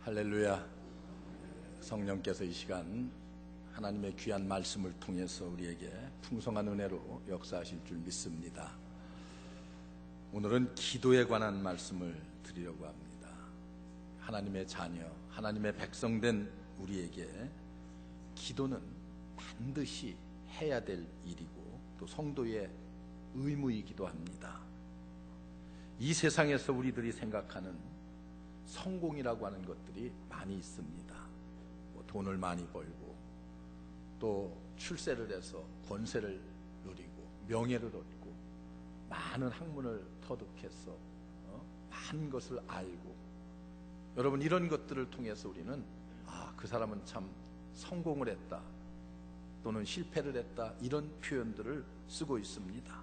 할렐루야. 성령께서 이 시간 하나님의 귀한 말씀을 통해서 우리에게 풍성한 은혜로 역사하실 줄 믿습니다. 오늘은 기도에 관한 말씀을 드리려고 합니다. 하나님의 자녀, 하나님의 백성된 우리에게 기도는 반드시 해야 될 일이고 또 성도의 의무이기도 합니다. 이 세상에서 우리들이 생각하는 성공이라고 하는 것들이 많이 있습니다. 돈을 많이 벌고 또 출세를 해서 권세를 누리고 명예를 얻고 많은 학문을 터득해서 많은 것을 알고, 여러분, 이런 것들을 통해서 우리는 그 사람은 참 성공을 했다 또는 실패를 했다, 이런 표현들을 쓰고 있습니다.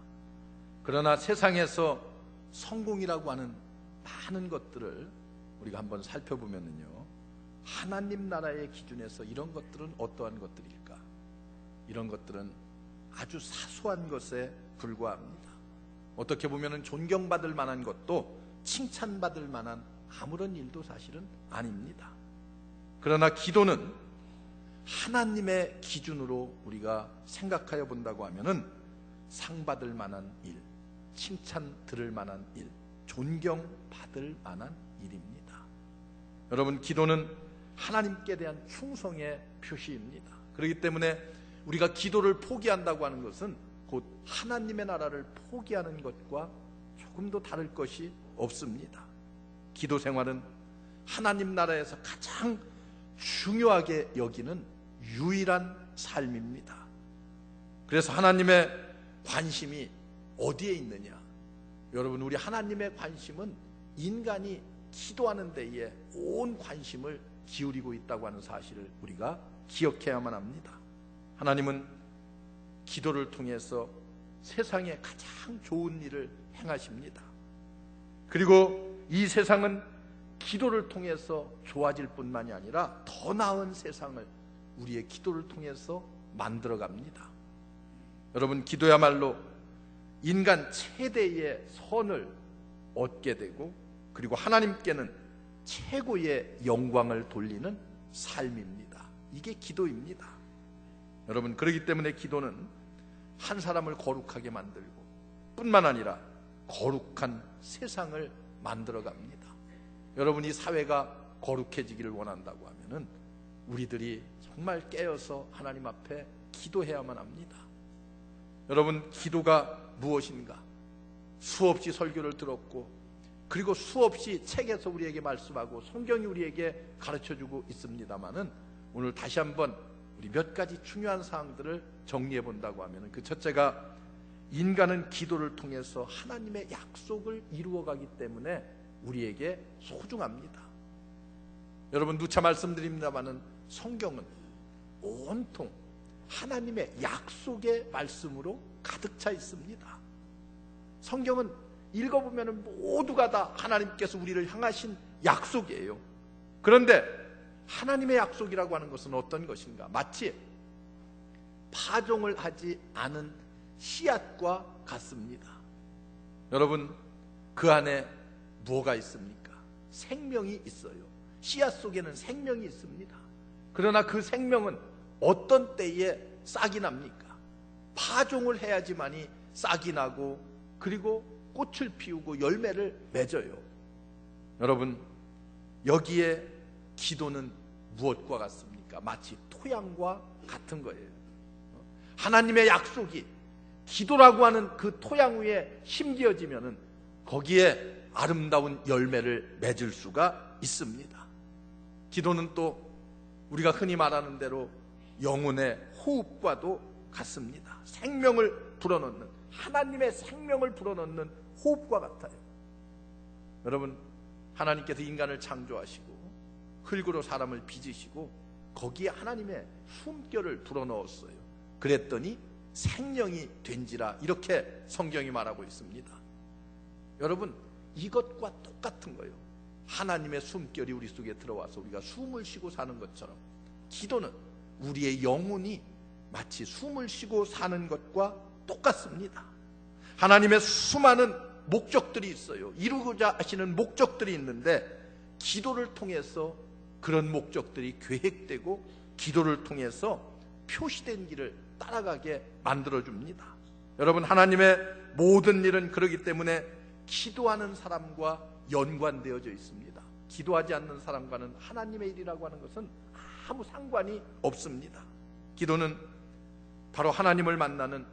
그러나 세상에서 성공이라고 하는 많은 것들을 우리가 한번 살펴보면요, 하나님 나라의 기준에서 이런 것들은 어떠한 것들일까? 이런 것들은 아주 사소한 것에 불과합니다. 어떻게 보면 존경받을 만한 것도 칭찬받을 만한 아무런 일도 사실은 아닙니다. 그러나 기도는 하나님의 기준으로 우리가 생각하여 본다고 하면은 상받을 만한 일, 칭찬 들을 만한 일, 존경받을 만한 일입니다. 여러분, 기도는 하나님께 대한 충성의 표시입니다. 그렇기 때문에 우리가 기도를 포기한다고 하는 것은 곧 하나님의 나라를 포기하는 것과 조금도 다를 것이 없습니다. 기도 생활은 하나님 나라에서 가장 중요하게 여기는 유일한 삶입니다. 그래서 하나님의 관심이 어디에 있느냐? 여러분, 우리 하나님의 관심은 인간이 기도하는 데에 온 관심을 기울이고 있다고 하는 사실을 우리가 기억해야만 합니다. 하나님은 기도를 통해서 세상에 가장 좋은 일을 행하십니다. 그리고 이 세상은 기도를 통해서 좋아질 뿐만이 아니라 더 나은 세상을 우리의 기도를 통해서 만들어갑니다. 여러분, 기도야말로 인간 최대의 선을 얻게 되고, 그리고 하나님께는 최고의 영광을 돌리는 삶입니다. 이게 기도입니다. 여러분, 그렇기 때문에 기도는 한 사람을 거룩하게 만들고 뿐만 아니라 거룩한 세상을 만들어갑니다. 여러분, 이 사회가 거룩해지기를 원한다고 하면은 우리들이 정말 깨어서 하나님 앞에 기도해야만 합니다. 여러분, 기도가 무엇인가? 수없이 설교를 들었고, 그리고 수없이 책에서 우리에게 말씀하고 성경이 우리에게 가르쳐주고 있습니다만은 오늘 다시 한번 우리 몇 가지 중요한 사항들을 정리해 본다고 하면, 그 첫째가 인간은 기도를 통해서 하나님의 약속을 이루어가기 때문에 우리에게 소중합니다. 여러분, 누차 말씀드립니다만은 성경은 온통 하나님의 약속의 말씀으로 가득 차 있습니다. 성경은 읽어보면 모두가 다 하나님께서 우리를 향하신 약속이에요. 그런데 하나님의 약속이라고 하는 것은 어떤 것인가? 마치 파종을 하지 않은 씨앗과 같습니다. 여러분, 그 안에 뭐가 있습니까? 생명이 있어요. 씨앗 속에는 생명이 있습니다. 그러나 그 생명은 어떤 때에 싹이 납니까? 파종을 해야지만이 싹이 나고, 그리고 꽃을 피우고 열매를 맺어요. 여러분, 여기에 기도는 무엇과 같습니까? 마치 토양과 같은 거예요. 하나님의 약속이 기도라고 하는 그 토양 위에 심겨지면은 거기에 아름다운 열매를 맺을 수가 있습니다. 기도는 또 우리가 흔히 말하는 대로 영혼의 호흡과도 같습니다. 생명을 불어넣는, 하나님의 생명을 불어넣는 호흡과 같아요. 여러분, 하나님께서 인간을 창조하시고 흙으로 사람을 빚으시고 거기에 하나님의 숨결을 불어넣었어요. 그랬더니 생명이 된지라, 이렇게 성경이 말하고 있습니다. 여러분, 이것과 똑같은 거예요. 하나님의 숨결이 우리 속에 들어와서 우리가 숨을 쉬고 사는 것처럼 기도는 우리의 영혼이 마치 숨을 쉬고 사는 것과 똑같습니다. 하나님의 수많은 목적들이 있어요. 이루고자 하시는 목적들이 있는데 기도를 통해서 그런 목적들이 계획되고 기도를 통해서 표시된 길을 따라가게 만들어줍니다. 여러분, 하나님의 모든 일은 그렇기 때문에 기도하는 사람과 연관되어져 있습니다. 기도하지 않는 사람과는 하나님의 일이라고 하는 것은 아무 상관이 없습니다. 기도는 바로 하나님을 만나는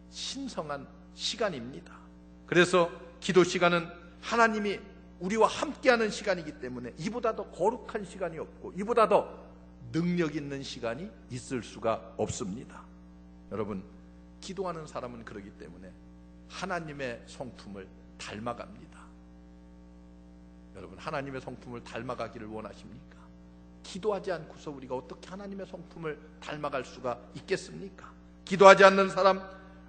신성한 시간입니다. 그래서 기도 시간은 하나님이 우리와 함께하는 시간이기 때문에 이보다 더 거룩한 시간이 없고 이보다 더 능력 있는 시간이 있을 수가 없습니다. 여러분, 기도하는 사람은 그렇기 때문에 하나님의 성품을 닮아갑니다. 여러분, 하나님의 성품을 닮아가기를 원하십니까? 기도하지 않고서 우리가 어떻게 하나님의 성품을 닮아갈 수가 있겠습니까? 기도하지 않는 사람,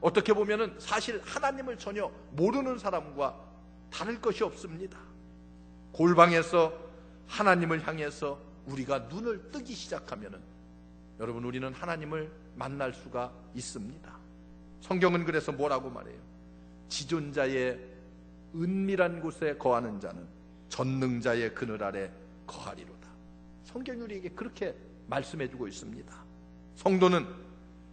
어떻게 보면은 사실 하나님을 전혀 모르는 사람과 다를 것이 없습니다. 골방에서 하나님을 향해서 우리가 눈을 뜨기 시작하면은 여러분, 우리는 하나님을 만날 수가 있습니다. 성경은 그래서 뭐라고 말해요? 지존자의 은밀한 곳에 거하는 자는 전능자의 그늘 아래 거하리로다. 성경이 우리에게 그렇게 말씀해주고 있습니다. 성도는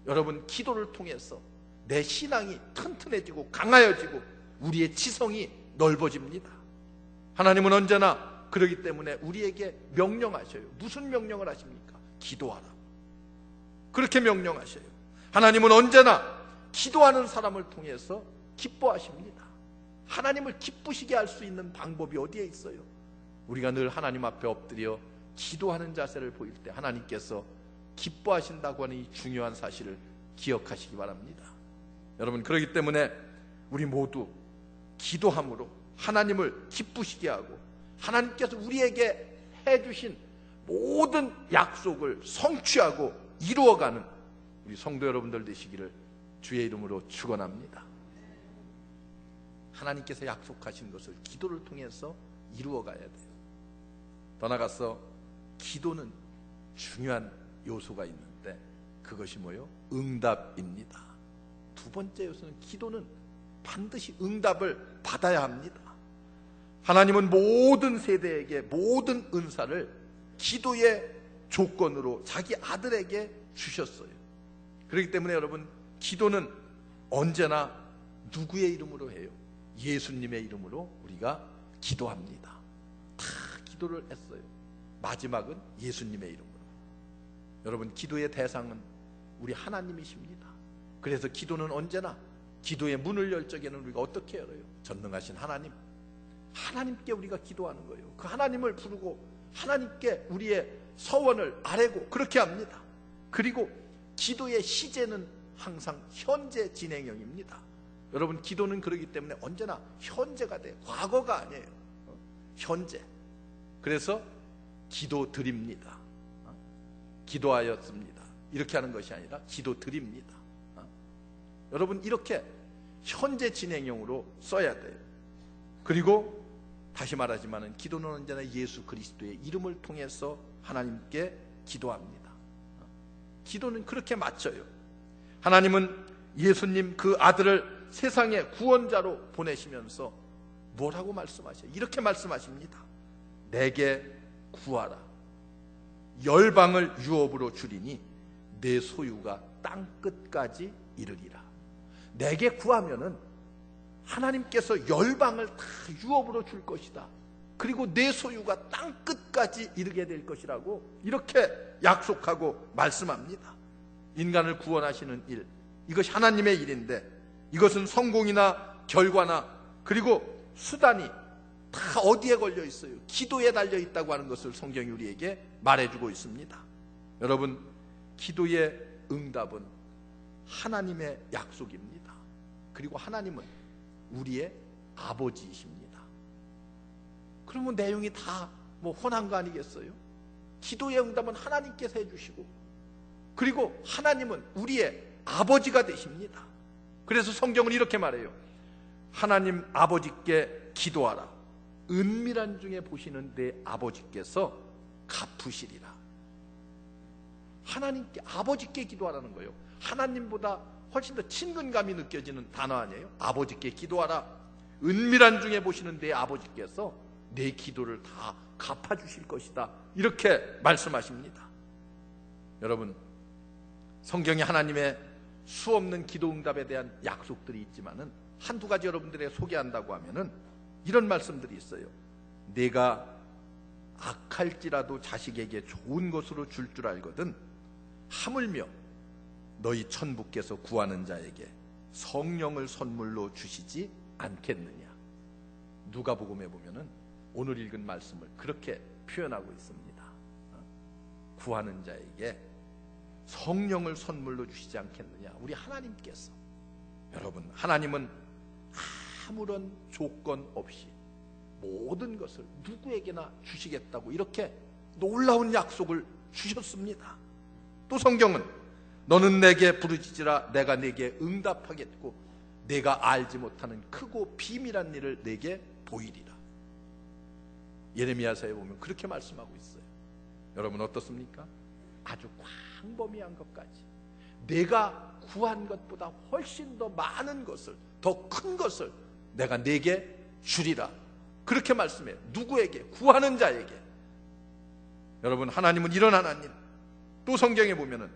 여러분, 기도를 통해서 내 신앙이 튼튼해지고 강하여지고 우리의 지성이 넓어집니다. 하나님은 언제나 그러기 때문에 우리에게 명령하셔요. 무슨 명령을 하십니까? 기도하라. 그렇게 명령하셔요. 하나님은 언제나 기도하는 사람을 통해서 기뻐하십니다. 하나님을 기쁘시게 할 수 있는 방법이 어디에 있어요? 우리가 늘 하나님 앞에 엎드려 기도하는 자세를 보일 때 하나님께서 기뻐하신다고 하는 이 중요한 사실을 기억하시기 바랍니다. 여러분, 그렇기 때문에 우리 모두 기도함으로 하나님을 기쁘시게 하고 하나님께서 우리에게 해주신 모든 약속을 성취하고 이루어가는 우리 성도 여러분들 되시기를 주의 이름으로 축원합니다. 하나님께서 약속하신 것을 기도를 통해서 이루어가야 돼요. 더 나아가서 기도는 중요한 요소가 있는데 그것이 뭐예요? 응답입니다. 두 번째 요소는 기도는 반드시 응답을 받아야 합니다. 하나님은 모든 세대에게 모든 은사를 기도의 조건으로 자기 아들에게 주셨어요. 그렇기 때문에 여러분, 기도는 언제나 누구의 이름으로 해요? 예수님의 이름으로 우리가 기도합니다. 다 기도를 했어요. 마지막은 예수님의 이름으로. 여러분, 기도의 대상은 우리 하나님이십니다. 그래서 기도는 언제나 기도의 문을 열 적에는 우리가 어떻게 열어요? 전능하신 하나님, 하나님께 우리가 기도하는 거예요. 그 하나님을 부르고 하나님께 우리의 서원을 아뢰고 그렇게 합니다. 그리고 기도의 시제는 항상 현재 진행형입니다. 여러분, 기도는 그렇기 때문에 언제나 현재가 돼요. 과거가 아니에요. 현재. 그래서 기도 드립니다. 기도하였습니다. 이렇게 하는 것이 아니라 기도 드립니다. 여러분, 이렇게 현재 진행형으로 써야 돼요. 그리고 다시 말하지만 기도는 언제나 예수 그리스도의 이름을 통해서 하나님께 기도합니다. 기도는 그렇게 맞춰요. 하나님은 예수님 그 아들을 세상의 구원자로 보내시면서 뭐라고 말씀하셔요? 이렇게 말씀하십니다. 내게 구하라. 열방을 유업으로 주리니 내 소유가 땅 끝까지 이르리라. 내게 구하면은 하나님께서 열방을 다 유업으로 줄 것이다. 그리고 내 소유가 땅 끝까지 이르게 될 것이라고 이렇게 약속하고 말씀합니다. 인간을 구원하시는 일, 이것이 하나님의 일인데 이것은 성공이나 결과나 그리고 수단이 다 어디에 걸려 있어요? 기도에 달려 있다고 하는 것을 성경이 우리에게 말해주고 있습니다. 여러분, 기도의 응답은 하나님의 약속입니다. 그리고 하나님은 우리의 아버지이십니다. 그러면 내용이 다 훤한 거 아니겠어요? 기도의 응답은 하나님께서 해주시고 그리고 하나님은 우리의 아버지가 되십니다. 그래서 성경은 이렇게 말해요. 하나님 아버지께 기도하라. 은밀한 중에 보시는 내 아버지께서 갚으시리라. 하나님께, 아버지께 기도하라는 거예요. 하나님보다 훨씬 더 친근감이 느껴지는 단어 아니에요? 아버지께 기도하라. 은밀한 중에 보시는 내 아버지께서 내 기도를 다 갚아주실 것이다, 이렇게 말씀하십니다. 여러분, 성경에 하나님의 수없는 기도 응답에 대한 약속들이 있지만은 한두 가지 여러분들에게 소개한다고 하면은 이런 말씀들이 있어요. 내가 악할지라도 자식에게 좋은 것으로 줄 알거든 하물며 너희 천부께서 구하는 자에게 성령을 선물로 주시지 않겠느냐. 누가복음에 보면은 오늘 읽은 말씀을 그렇게 표현하고 있습니다. 구하는 자에게 성령을 선물로 주시지 않겠느냐. 우리 하나님께서, 여러분, 하나님은 아무런 조건 없이 모든 것을 누구에게나 주시겠다고 이렇게 놀라운 약속을 주셨습니다. 또 성경은 너는 내게 부르짖으라 내가 내게 응답하겠고 내가 알지 못하는 크고 비밀한 일을 내게 보이리라. 예레미야서에 보면 그렇게 말씀하고 있어요. 여러분 어떻습니까? 아주 광범위한 것까지 내가 구한 것보다 훨씬 더 많은 것을, 더 큰 것을 내가 내게 주리라, 그렇게 말씀해요. 누구에게? 구하는 자에게. 여러분, 하나님은 이런 하나님. 또 성경에 보면은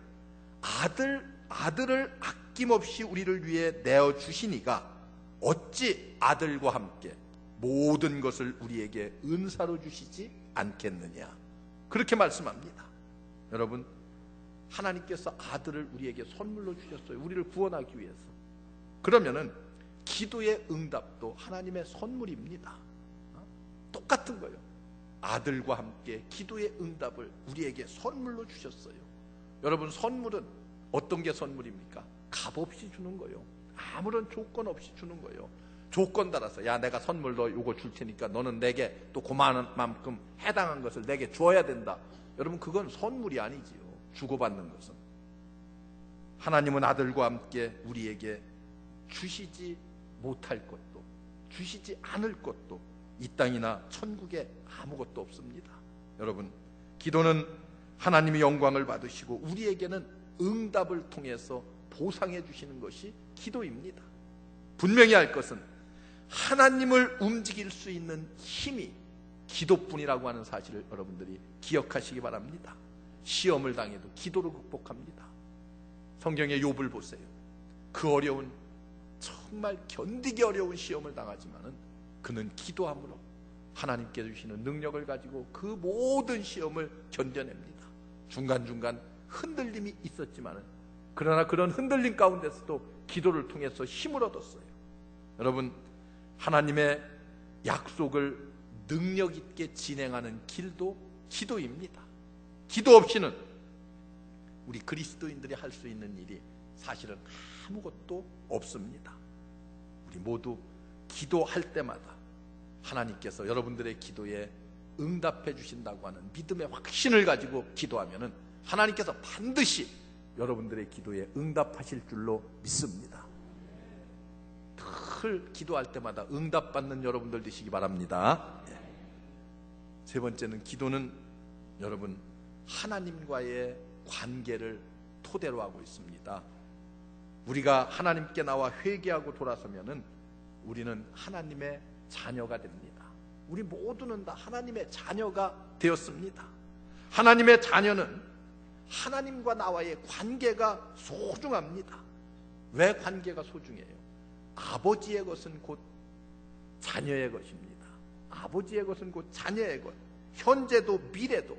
아들을 아낌없이 우리를 위해 내어 주시니가 어찌 아들과 함께 모든 것을 우리에게 은사로 주시지 않겠느냐, 그렇게 말씀합니다. 여러분, 하나님께서 아들을 우리에게 선물로 주셨어요. 우리를 구원하기 위해서. 그러면은 기도의 응답도 하나님의 선물입니다. 똑같은 거예요. 아들과 함께 기도의 응답을 우리에게 선물로 주셨어요. 여러분, 선물은 어떤 게 선물입니까? 값없이 주는 거예요. 아무런 조건 없이 주는 거예요. 조건 따라서, 야, 내가 선물 너 요거 줄 테니까 너는 내게 또 그만큼 해당한 것을 내게 줘야 된다. 여러분, 그건 선물이 아니지요. 주고받는 것은. 하나님은 아들과 함께 우리에게 주시지 못할 것도, 주시지 않을 것도 이 땅이나 천국에 아무것도 없습니다. 여러분, 기도는 하나님의 영광을 받으시고 우리에게는 응답을 통해서 보상해 주시는 것이 기도입니다. 분명히 알 것은 하나님을 움직일 수 있는 힘이 기도뿐이라고 하는 사실을 여러분들이 기억하시기 바랍니다. 시험을 당해도 기도로 극복합니다. 성경의 욥을 보세요. 그 어려운, 정말 견디기 어려운 시험을 당하지만은 그는 기도함으로 하나님께 주시는 능력을 가지고 그 모든 시험을 견뎌냅니다. 중간중간 흔들림이 있었지만은, 그러나 그런 흔들림 가운데서도 기도를 통해서 힘을 얻었어요. 여러분, 하나님의 약속을 능력 있게 진행하는 길도 기도입니다. 기도 없이는 우리 그리스도인들이 할 수 있는 일이 사실은 아무것도 없습니다. 우리 모두 기도할 때마다 하나님께서 여러분들의 기도에 응답해 주신다고 하는 믿음의 확신을 가지고 기도하면은 하나님께서 반드시 여러분들의 기도에 응답하실 줄로 믿습니다. 늘 기도할 때마다 응답받는 여러분들 되시기 바랍니다. 세 번째는, 기도는 여러분 하나님과의 관계를 토대로 하고 있습니다. 우리가 하나님께 나와 회개하고 돌아서면은 우리는 하나님의 자녀가 됩니다. 우리 모두는 다 하나님의 자녀가 되었습니다. 하나님의 자녀는 하나님과 나와의 관계가 소중합니다. 왜 관계가 소중해요? 아버지의 것은 곧 자녀의 것입니다. 아버지의 것은 곧 자녀의 것. 현재도 미래도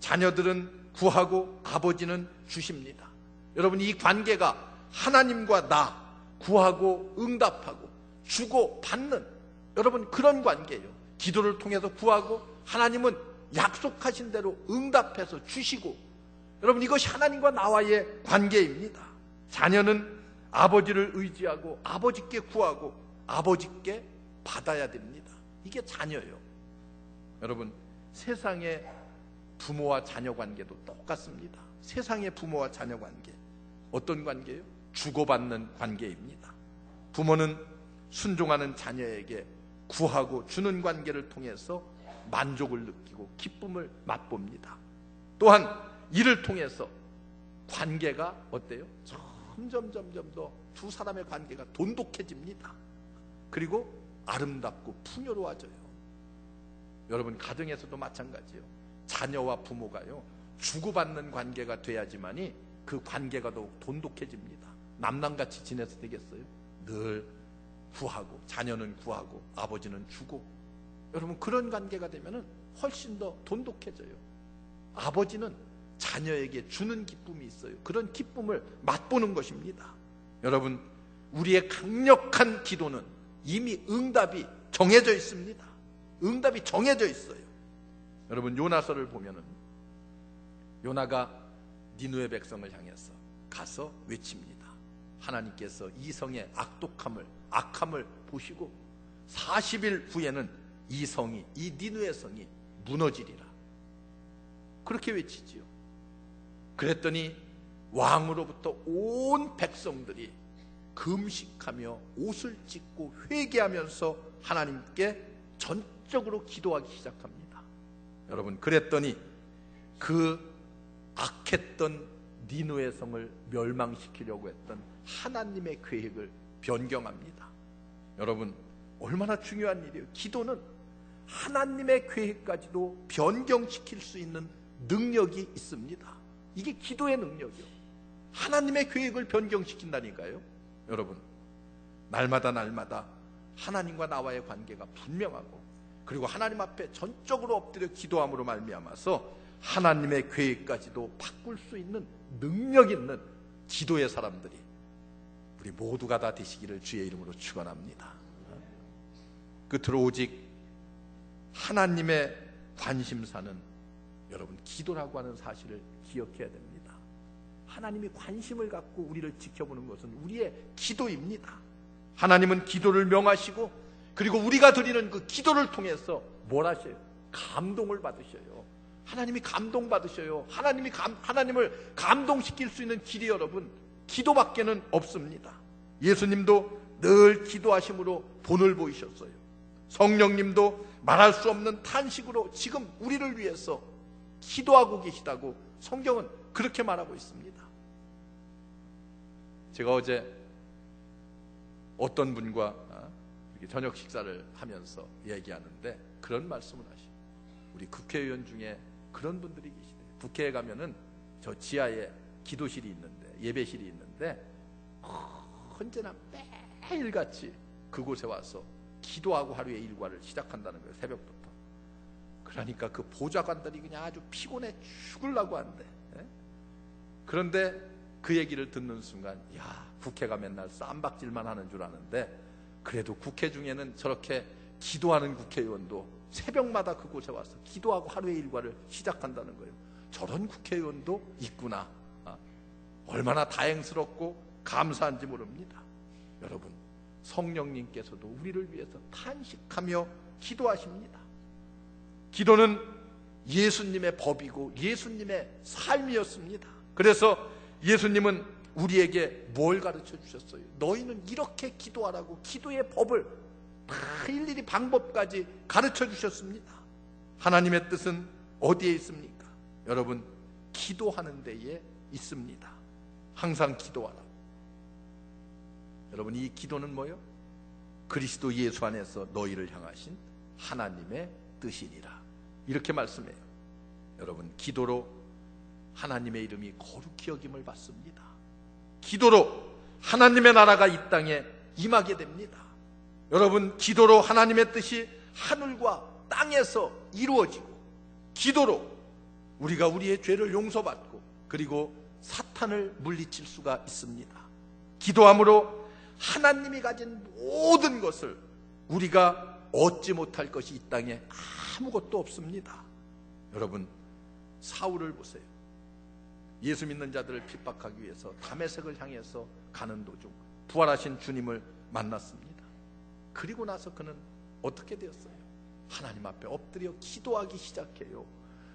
자녀들은 구하고 아버지는 주십니다. 여러분, 이 관계가 하나님과 나 구하고 응답하고 주고 받는, 여러분, 그런 관계예요. 기도를 통해서 구하고 하나님은 약속하신 대로 응답해서 주시고, 여러분, 이것이 하나님과 나와의 관계입니다. 자녀는 아버지를 의지하고 아버지께 구하고 아버지께 받아야 됩니다. 이게 자녀예요. 여러분, 세상의 부모와 자녀 관계도 똑같습니다. 세상의 부모와 자녀 관계, 어떤 관계예요? 주고받는 관계입니다. 부모는 순종하는 자녀에게 구하고 주는 관계를 통해서 만족을 느끼고 기쁨을 맛봅니다. 또한 이를 통해서 관계가 어때요? 점점 더 두 사람의 관계가 돈독해집니다. 그리고 아름답고 풍요로워져요. 여러분 가정에서도 마찬가지예요. 자녀와 부모가요 주고받는 관계가 돼야지만이 그 관계가 더욱 돈독해집니다. 남남같이 지내서 되겠어요? 늘 구하고 자녀는 구하고 아버지는 주고, 여러분 그런 관계가 되면은 훨씬 더 돈독해져요. 아버지는 자녀에게 주는 기쁨이 있어요. 그런 기쁨을 맛보는 것입니다. 여러분 우리의 강력한 기도는 이미 응답이 정해져 있습니다. 응답이 정해져 있어요. 여러분 요나서를 보면은 요나가 니느웨 백성을 향해서 가서 외칩니다. 하나님께서 이 성의 악함을 보시고 40일 후에는 이 니느웨 성이 무너지리라, 그렇게 외치지요. 그랬더니 왕으로부터 온 백성들이 금식하며 옷을 찢고 회개하면서 하나님께 전적으로 기도하기 시작합니다. 여러분 그랬더니 그 악했던 니느웨 성을 멸망시키려고 했던 하나님의 계획을 변경합니다. 여러분 얼마나 중요한 일이에요. 기도는 하나님의 계획까지도 변경시킬 수 있는 능력이 있습니다. 이게 기도의 능력이요. 하나님의 계획을 변경시킨다니까요. 여러분 날마다 하나님과 나와의 관계가 분명하고, 그리고 하나님 앞에 전적으로 엎드려 기도함으로 말미암아서 하나님의 계획까지도 바꿀 수 있는 능력 있는 기도의 사람들이 우리 모두가 다 되시기를 주의 이름으로 축원합니다. 끝으로 오직 하나님의 관심사는 여러분 기도라고 하는 사실을 기억해야 됩니다. 하나님이 관심을 갖고 우리를 지켜보는 것은 우리의 기도입니다. 하나님은 기도를 명하시고, 그리고 우리가 드리는 그 기도를 통해서 뭘 하셔요? 감동을 받으셔요. 하나님이 감동받으셔요. 하나님을 감동시킬 수 있는 길이 여러분 기도밖에는 없습니다. 예수님도 늘 기도하심으로 본을 보이셨어요. 성령님도 말할 수 없는 탄식으로 지금 우리를 위해서 기도하고 계시다고 성경은 그렇게 말하고 있습니다. 제가 어제 어떤 분과 저녁 식사를 하면서 얘기하는데 그런 말씀을 하시죠. 우리 국회의원 중에 그런 분들이 계시대요. 국회에 가면은 저 지하에 기도실이 있는데, 예배실이 있는데 언제나 매일같이 그곳에 와서 기도하고 하루의 일과를 시작한다는 거예요. 새벽부터. 그러니까 그 보좌관들이 그냥 아주 피곤해 죽으려고 한대. 그런데 그 얘기를 듣는 순간, 야, 국회가 맨날 쌈박질만 하는 줄 아는데 그래도 국회 중에는 저렇게 기도하는 국회의원도 새벽마다 그곳에 와서 기도하고 하루의 일과를 시작한다는 거예요. 저런 국회의원도 있구나. 얼마나 다행스럽고 감사한지 모릅니다. 여러분 성령님께서도 우리를 위해서 탄식하며 기도하십니다. 기도는 예수님의 법이고 예수님의 삶이었습니다. 그래서 예수님은 우리에게 뭘 가르쳐 주셨어요? 너희는 이렇게 기도하라고 기도의 법을 다 일일이 방법까지 가르쳐 주셨습니다. 하나님의 뜻은 어디에 있습니까? 여러분 기도하는 데에 있습니다. 항상 기도하라. 여러분 이 기도는 뭐요? 그리스도 예수 안에서 너희를 향하신 하나님의 뜻이니라, 이렇게 말씀해요. 여러분 기도로 하나님의 이름이 거룩히 여김을 받습니다. 기도로 하나님의 나라가 이 땅에 임하게 됩니다. 여러분 기도로 하나님의 뜻이 하늘과 땅에서 이루어지고, 기도로 우리가 우리의 죄를 용서받고 그리고 사탄을 물리칠 수가 있습니다. 기도함으로 하나님이 가진 모든 것을 우리가 얻지 못할 것이 이 땅에 아무것도 없습니다. 여러분 사울을 보세요. 예수 믿는 자들을 핍박하기 위해서 다메섹을 향해서 가는 도중 부활하신 주님을 만났습니다. 그리고 나서 그는 어떻게 되었어요? 하나님 앞에 엎드려 기도하기 시작해요.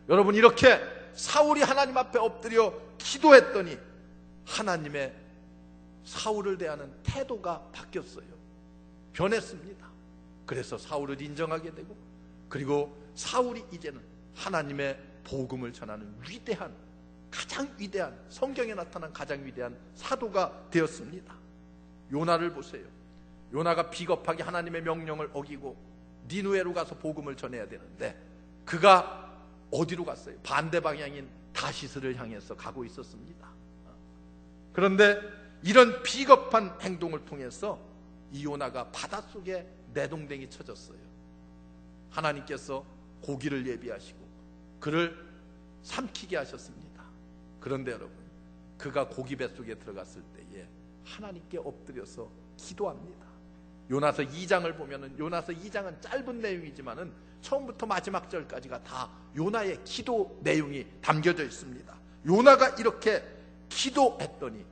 여러분 이렇게 사울이 하나님 앞에 엎드려 기도했더니 하나님의 사울을 대하는 태도가 바뀌었어요. 변했습니다. 그래서 사울을 인정하게 되고, 그리고 사울이 이제는 하나님의 복음을 전하는 위대한, 가장 위대한, 성경에 나타난 가장 위대한 사도가 되었습니다. 요나를 보세요. 요나가 비겁하게 하나님의 명령을 어기고 니누에로 가서 복음을 전해야 되는데 그가 어디로 갔어요? 반대 방향인 다시스를 향해서 가고 있었습니다. 그런데 이런 비겁한 행동을 통해서 이 요나가 바닷속에 내동댕이 쳐졌어요. 하나님께서 고기를 예비하시고 그를 삼키게 하셨습니다. 그런데 여러분, 그가 고기 뱃속에 들어갔을 때에 하나님께 엎드려서 기도합니다. 요나서 2장을 보면은, 요나서 2장은 짧은 내용이지만은 처음부터 마지막 절까지가 다 요나의 기도 내용이 담겨져 있습니다. 요나가 이렇게 기도했더니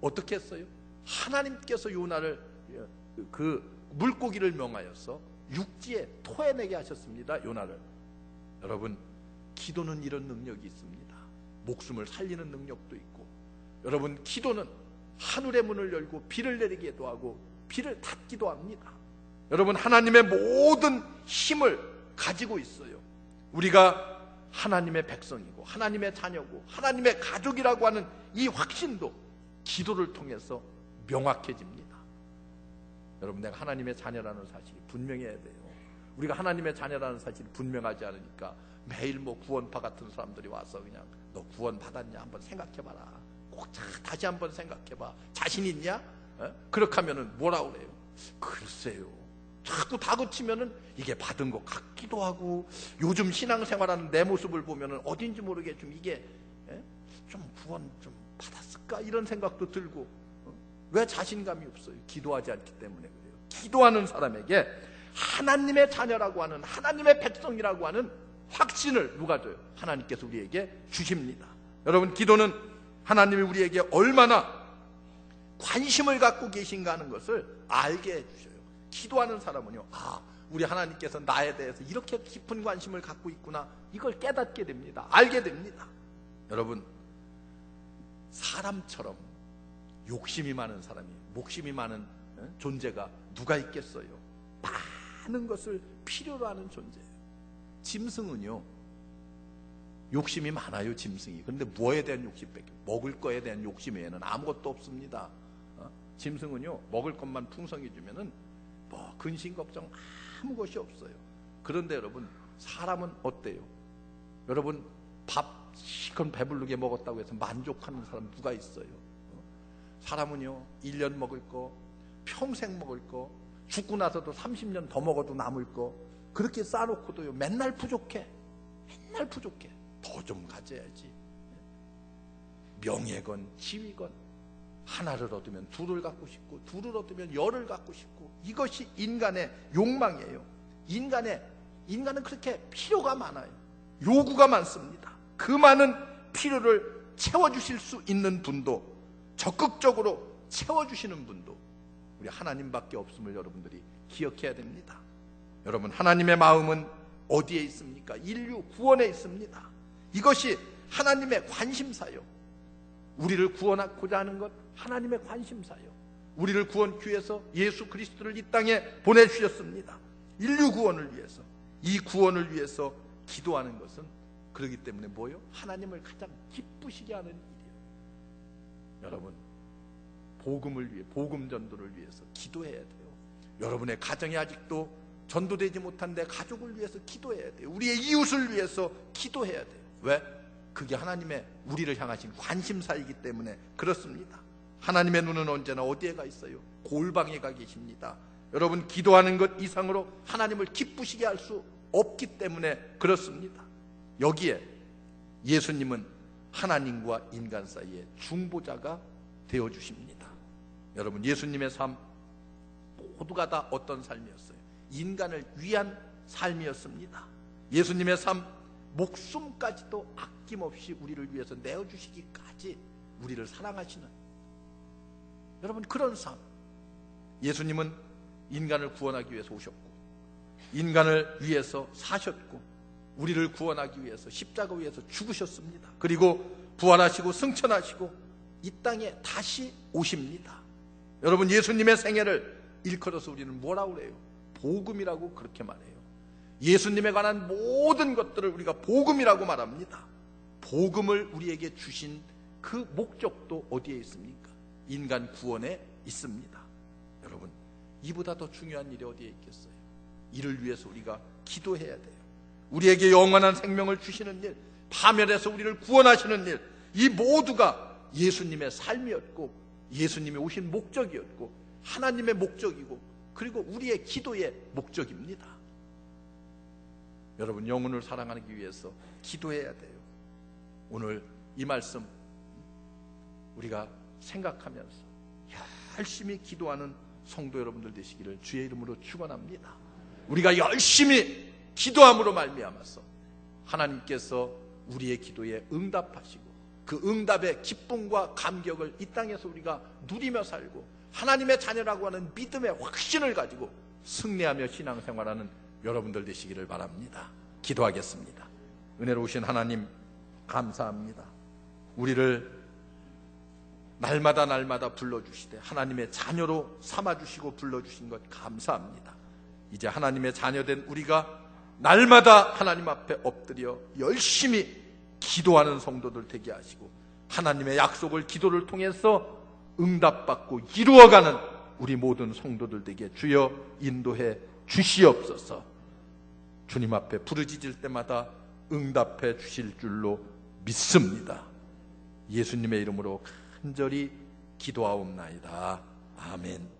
어떻게 했어요? 하나님께서 요나를 그 물고기를 명하여서 육지에 토해내게 하셨습니다. 요나를. 여러분, 기도는 이런 능력이 있습니다. 목숨을 살리는 능력도 있고, 여러분, 기도는 하늘의 문을 열고 비를 내리기도 하고 비를 닫기도 합니다. 여러분, 하나님의 모든 힘을 가지고 있어요. 우리가 하나님의 백성이고 하나님의 자녀고 하나님의 가족이라고 하는 이 확신도 기도를 통해서 명확해집니다. 여러분, 내가 하나님의 자녀라는 사실이 분명해야 돼요. 우리가 하나님의 자녀라는 사실이 분명하지 않으니까 매일 뭐 구원파 같은 사람들이 와서 그냥 너 구원 받았냐 한번 생각해봐라, 꼭 다시 한번 생각해봐, 자신 있냐? 그렇게 하면은 뭐라고 그래요? 글쎄요, 자꾸 다그치면은 이게 받은 것 같기도 하고, 요즘 신앙생활하는 내 모습을 보면은 어딘지 모르게 좀 이게 좀 구원 좀 받았을까 이런 생각도 들고, 왜 자신감이 없어요? 기도하지 않기 때문에 그래요. 기도하는 사람에게 하나님의 자녀라고 하는, 하나님의 백성이라고 하는 확신을 누가 줘요? 하나님께서 우리에게 주십니다. 여러분, 기도는 하나님이 우리에게 얼마나 관심을 갖고 계신가 하는 것을 알게 해주셔요. 기도하는 사람은요, 아, 우리 하나님께서 나에 대해서 이렇게 깊은 관심을 갖고 있구나, 이걸 깨닫게 됩니다. 알게 됩니다. 여러분, 사람처럼 욕심이 많은 사람이, 목심이 많은 존재가 누가 있겠어요? 많은 것을 필요로 하는 존재예요. 짐승은요, 욕심이 많아요. 짐승이. 그런데 뭐에 대한 욕심밖에, 먹을 거에 대한 욕심 외에는 아무것도 없습니다. 짐승은요, 먹을 것만 풍성히 주면은 뭐 근심 걱정 아무 것이 없어요. 그런데 여러분, 사람은 어때요? 여러분, 밥 실컷 배부르게 먹었다고 해서 만족하는 사람 누가 있어요? 사람은요, 1년 먹을 거, 평생 먹을 거, 죽고 나서도 30년 더 먹어도 남을 거, 그렇게 쌓아놓고도요, 맨날 부족해. 맨날 부족해. 더 좀 가져야지. 명예건 지위건, 하나를 얻으면 둘을 갖고 싶고, 둘을 얻으면 열을 갖고 싶고, 이것이 인간의 욕망이에요. 인간은 그렇게 필요가 많아요. 요구가 많습니다. 그 많은 필요를 채워주실 수 있는 분도, 적극적으로 채워주시는 분도 우리 하나님밖에 없음을 여러분들이 기억해야 됩니다. 여러분, 하나님의 마음은 어디에 있습니까? 인류 구원에 있습니다. 이것이 하나님의 관심사요. 우리를 구원하고자 하는 것 하나님의 관심사요. 우리를 구원하기 위해서 예수 그리스도를 이 땅에 보내주셨습니다. 인류 구원을 위해서, 이 구원을 위해서 기도하는 것은 그렇기 때문에 뭐요? 하나님을 가장 기쁘시게 하는 일이에요. 여러분, 복음을 위해, 복음 전도를 위해서 기도해야 돼요. 여러분의 가정이 아직도 전도되지 못한 내 가족을 위해서 기도해야 돼요. 우리의 이웃을 위해서 기도해야 돼요. 왜? 그게 하나님의 우리를 향하신 관심사이기 때문에 그렇습니다. 하나님의 눈은 언제나 어디에 가 있어요? 골방에 가 계십니다. 여러분, 기도하는 것 이상으로 하나님을 기쁘시게 할 수 없기 때문에 그렇습니다. 여기에 예수님은 하나님과 인간 사이의 중보자가 되어주십니다. 여러분, 예수님의 삶 모두가 다 어떤 삶이었어요? 인간을 위한 삶이었습니다. 예수님의 삶, 목숨까지도 아낌없이 우리를 위해서 내어주시기까지 우리를 사랑하시는, 여러분, 그런 삶. 예수님은 인간을 구원하기 위해서 오셨고, 인간을 위해서 사셨고, 우리를 구원하기 위해서 십자가 위에서 죽으셨습니다. 그리고 부활하시고 승천하시고 이 땅에 다시 오십니다. 여러분, 예수님의 생애를 일컬어서 우리는 뭐라고 그래요? 복음이라고 그렇게 말해요. 예수님에 관한 모든 것들을 우리가 복음이라고 말합니다. 복음을 우리에게 주신 그 목적도 어디에 있습니까? 인간 구원에 있습니다. 여러분, 이보다 더 중요한 일이 어디에 있겠어요? 이를 위해서 우리가 기도해야 돼요. 우리에게 영원한 생명을 주시는 일, 파멸에서 우리를 구원하시는 일, 이 모두가 예수님의 삶이었고 예수님이 오신 목적이었고 하나님의 목적이고 그리고 우리의 기도의 목적입니다. 여러분, 영혼을 사랑하기 위해서 기도해야 돼요. 오늘 이 말씀 우리가 생각하면서 열심히 기도하는 성도 여러분들 되시기를 주의 이름으로 축원합니다. 우리가 열심히 기도함으로 말미암아서 하나님께서 우리의 기도에 응답하시고 그 응답의 기쁨과 감격을 이 땅에서 우리가 누리며 살고 하나님의 자녀라고 하는 믿음의 확신을 가지고 승리하며 신앙생활하는 여러분들 되시기를 바랍니다. 기도하겠습니다. 은혜로우신 하나님, 감사합니다. 우리를 날마다 불러주시되 하나님의 자녀로 삼아주시고 불러주신 것 감사합니다. 이제 하나님의 자녀된 우리가 날마다 하나님 앞에 엎드려 열심히 기도하는 성도들 되게 하시고 하나님의 약속을 기도를 통해서 응답받고 이루어가는 우리 모든 성도들 되게 주여 인도해 주시옵소서. 주님 앞에 부르짖을 때마다 응답해 주실 줄로 믿습니다. 예수님의 이름으로 간절히 기도하옵나이다. 아멘.